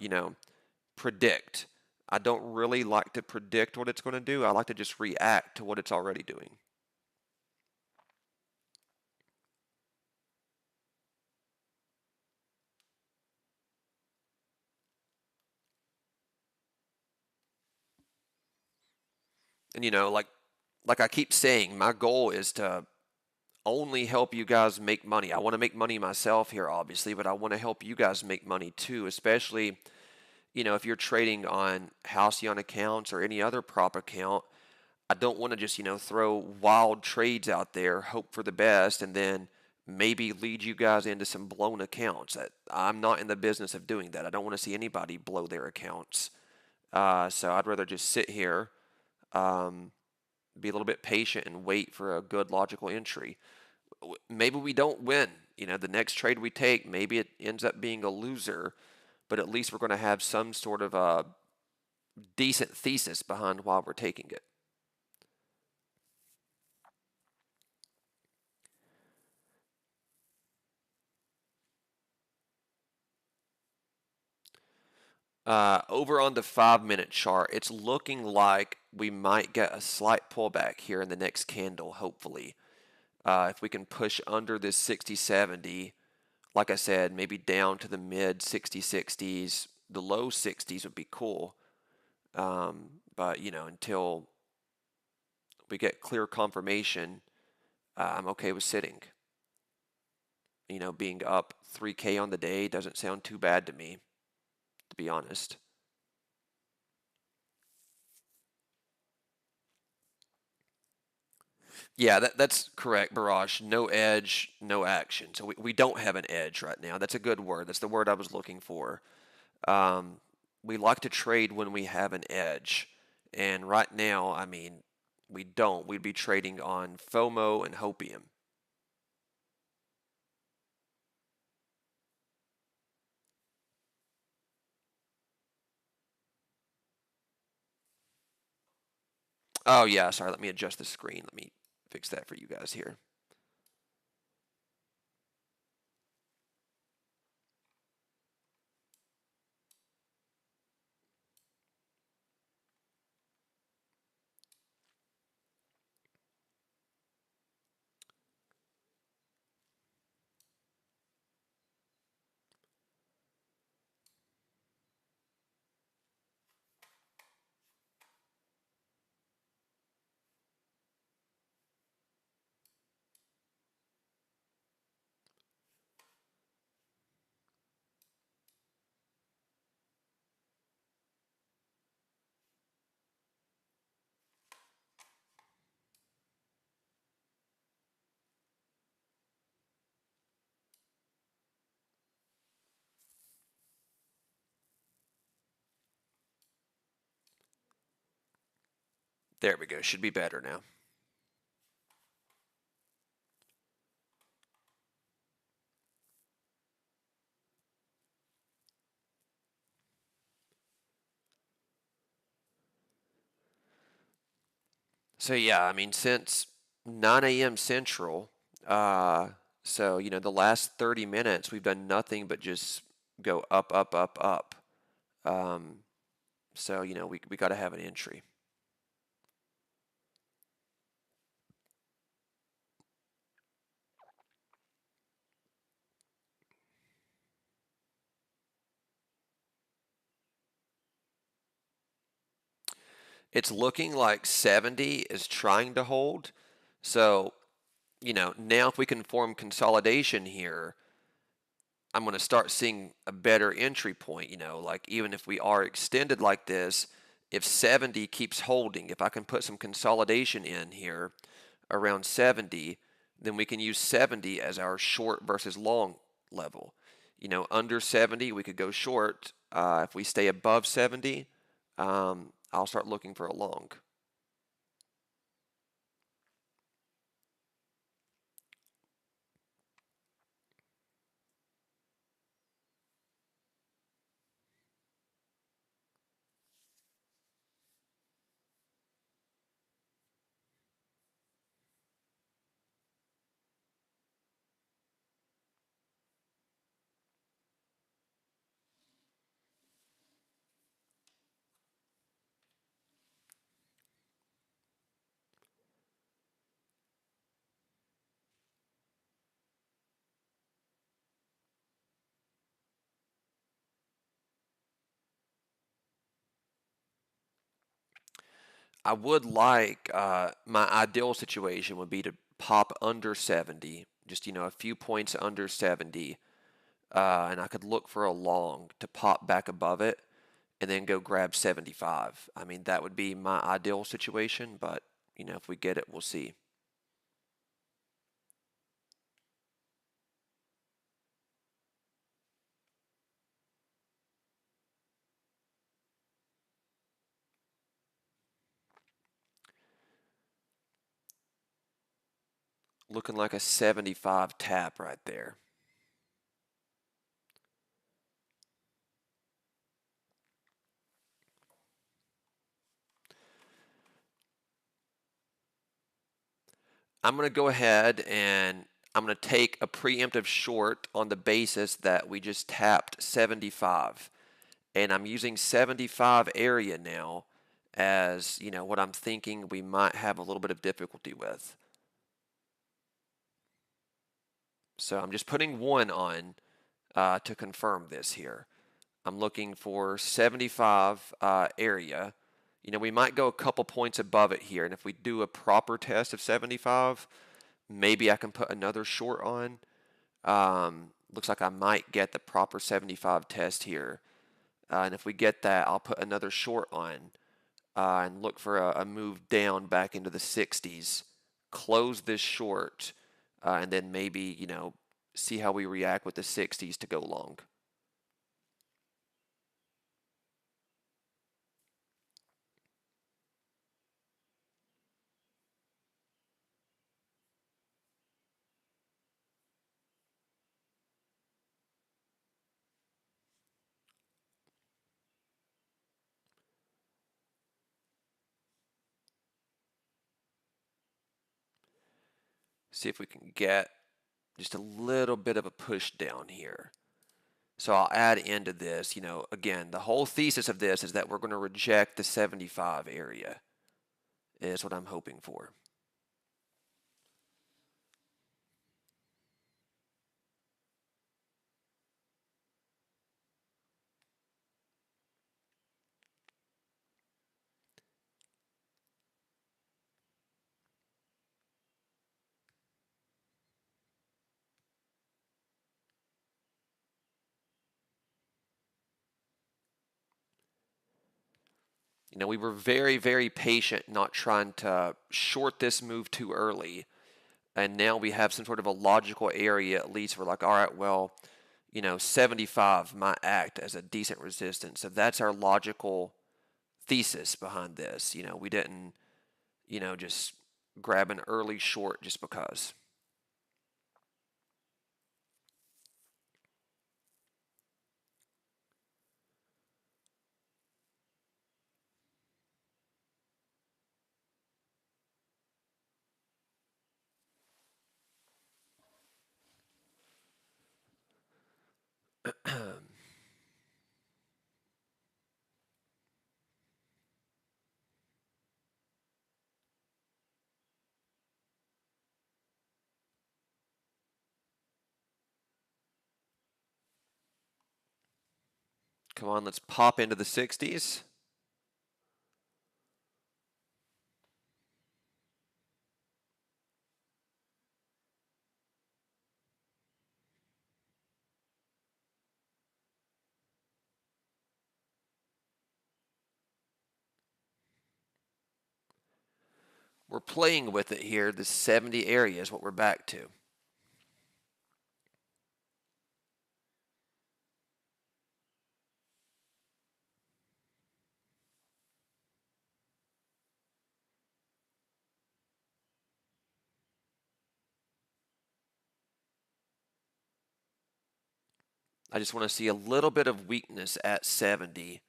predict. I don't really like to predict what it's going to do. I like to just react to what it's already doing. And like I keep saying, my goal is to only help you guys make money. I want to make money myself here, obviously, but I want to help you guys make money too, especially, if you're trading on Halcyon accounts or any other prop account. I don't want to just, throw wild trades out there, hope for the best, and then maybe lead you guys into some blown accounts. I'm not in the business of doing that. I don't want to see anybody blow their accounts. So I'd rather just sit here, um, be a little bit patient, and wait for a good logical entry. Maybe we don't win. The next trade we take, maybe it ends up being a loser, but at least we're going to have some sort of a decent thesis behind why we're taking it. Over on the 5 minute chart, it's looking like we might get a slight pullback here in the next candle, hopefully. If we can push under this 60-70, like I said, maybe down to the mid 60-60s, the low 60s would be cool. But, until we get clear confirmation, I'm okay with sitting. Being up 3K on the day doesn't sound too bad to me, to be honest. Yeah, that's correct, Barrage. No edge, no action. So we don't have an edge right now. That's a good word. That's the word I was looking for. Um, we like to trade when we have an edge. And right now, I mean, we don't. We'd be trading on FOMO and hopium. Oh, yeah, sorry. Let me adjust the screen. Let me fix that for you guys here. There we go. Should be better now. So yeah, I mean, since 9 a.m. Central, uh, so the last 30 minutes we've done nothing but just go up, up, up, up. Um, so we got to have an entry. It's looking like 70 is trying to hold. So now if we can form consolidation here, I'm going to start seeing a better entry point. Like even if we are extended like this, if 70 keeps holding, if I can put some consolidation in here around 70, then we can use 70 as our short versus long level. Under 70, we could go short. If we stay above 70, I'll start looking for a long. I would like my ideal situation would be to pop under 70, just a few points under 70, and I could look for a long to pop back above it and then go grab 75. I mean, that would be my ideal situation, but if we get it, we'll see. Looking like a 75 tap right there. I'm going to go ahead and I'm going to take a preemptive short on the basis that we just tapped 75. And I'm using 75 area now as, what I'm thinking we might have a little bit of difficulty with. So I'm just putting 1 on to confirm this here. I'm looking for 75 area. We might go a couple points above it here, and if we do a proper test of 75, maybe I can put another short on. Looks like I might get the proper 75 test here. And if we get that, I'll put another short on and look for a move down back into the 60s, close this short, and then maybe, see how we react with the 60s to go long. See if we can get just a little bit of a push down here. So I'll add into this, again, the whole thesis of this is that we're going to reject the 75 area, is what I'm hoping for. We were very, very patient, not trying to short this move too early. And now we have some sort of a logical area, at least we're like, all right, well, 75 might act as a decent resistance. So that's our logical thesis behind this. We didn't, just grab an early short just because. Come on, let's pop into the 60s. We're playing with it here. The 70 area is what we're back to. I just want to see a little bit of weakness at 70.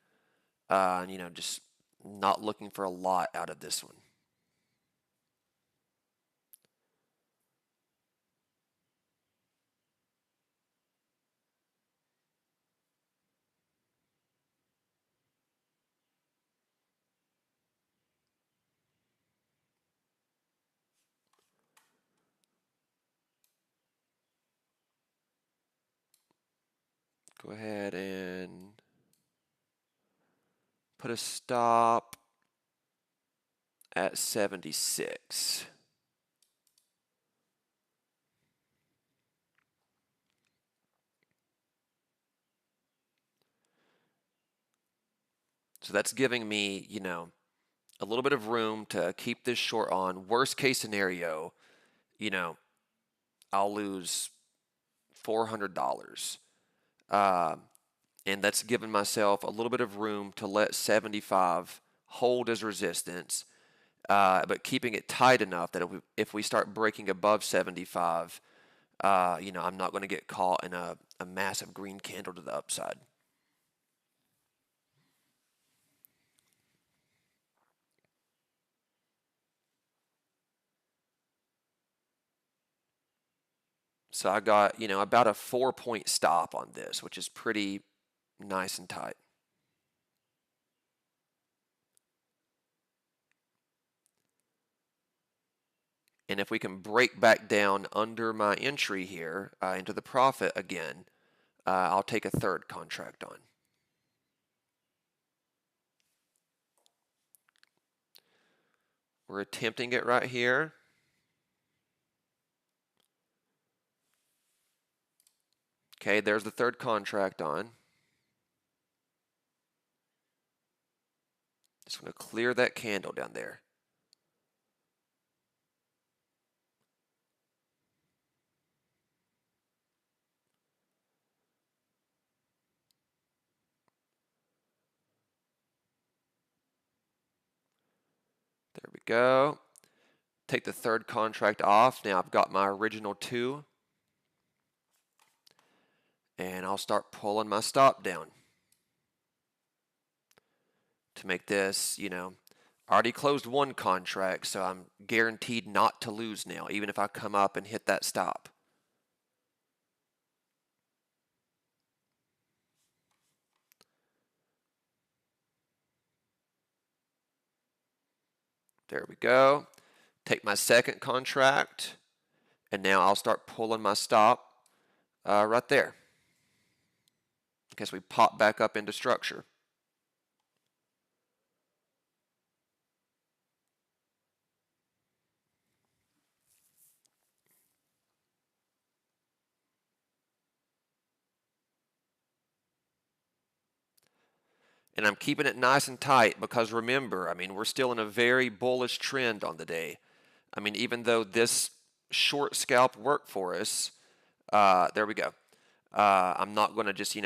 And, just not looking for a lot out of this one. Go ahead and put a stop. at 76. So that's giving me, a little bit of room to keep this short on. Worst case scenario, you know, I'll lose $400. Uh, and that's giving myself a little bit of room to let 75 hold as resistance, but keeping it tight enough that if we start breaking above 75, I'm not going to get caught in a massive green candle to the upside. So I got, about a 4-point stop on this, which is pretty nice and tight. And if we can break back down under my entry here into the profit again, I'll take a third contract on. We're attempting it right here. Okay, there's the third contract on. Just want to clear that candle down there. There we go. Take the third contract off. Now I've got my original 2. And I'll start pulling my stop down. To make this, I already closed 1 contract, so I'm guaranteed not to lose now, even if I come up and hit that stop. There we go. Take my second contract, and now I'll start pulling my stop right there. Because we pop back up into structure. And I'm keeping it nice and tight because remember, we're still in a very bullish trend on the day. Even though this short scalp worked for us, there we go. I'm not going to just,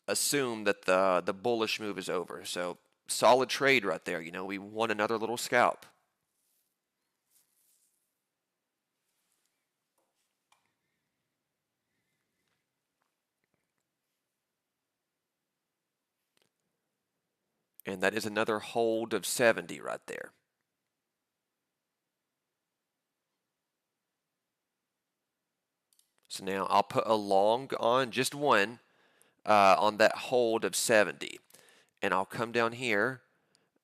assume that the bullish move is over. So solid trade right there. We won another little scalp. And that is another hold of 70 right there. So now I'll put a long on, just one, on that hold of 70. And I'll come down here,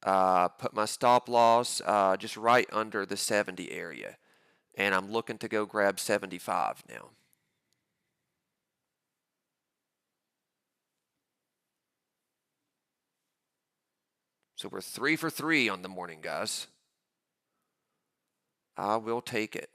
put my stop loss just right under the 70 area. And I'm looking to go grab 75 now. So we're 3 for 3 on the morning, guys. I will take it.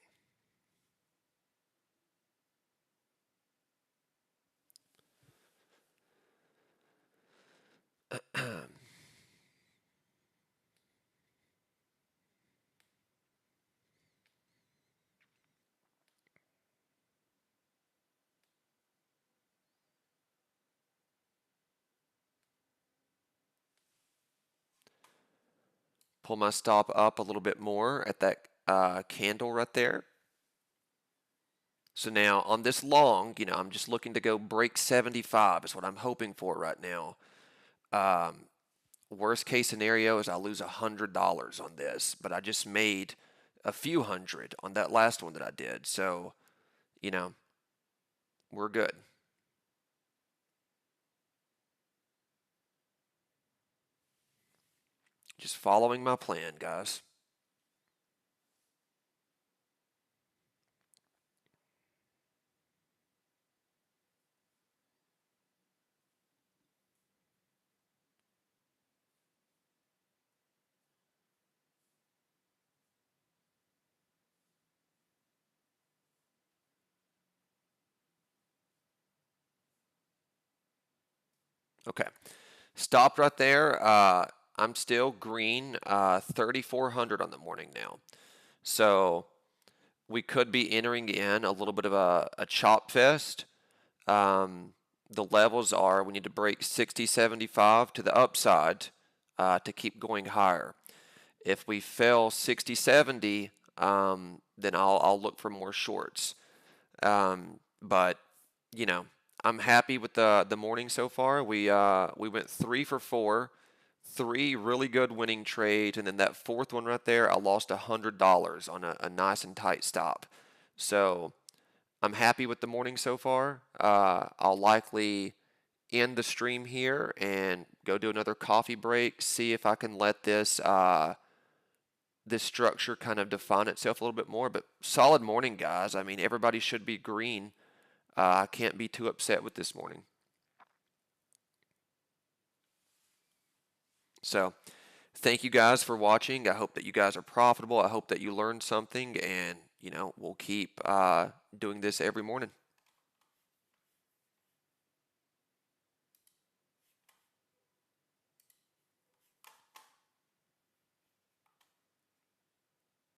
Pull my stop up a little bit more at that candle right there. So now on this long, I'm just looking to go break 75 is what I'm hoping for right now. Worst case scenario is I lose $100 on this, but I just made a few hundred on that last one that I did. So, we're good. Just following my plan, guys. Okay. Stopped right there. I'm still green, 3,400 on the morning now. So we could be entering in a little bit of a chop fest. Um, the levels are we need to break 60, 75 to the upside to keep going higher. If we fail 60, 70, then I'll look for more shorts. But you know, I'm happy with the morning so far. We went 3 for 4, three really good winning trades, and then that fourth one right there, I lost $100 on a nice and tight stop. So I'm happy with the morning so far. I'll likely end the stream here and go do another coffee break. See if I can let this structure kind of define itself a little bit more. But solid morning, guys. I mean, everybody should be green. I can't be too upset with this morning. So, thank you guys for watching. I hope that you guys are profitable. I hope that you learned something, and we'll keep doing this every morning.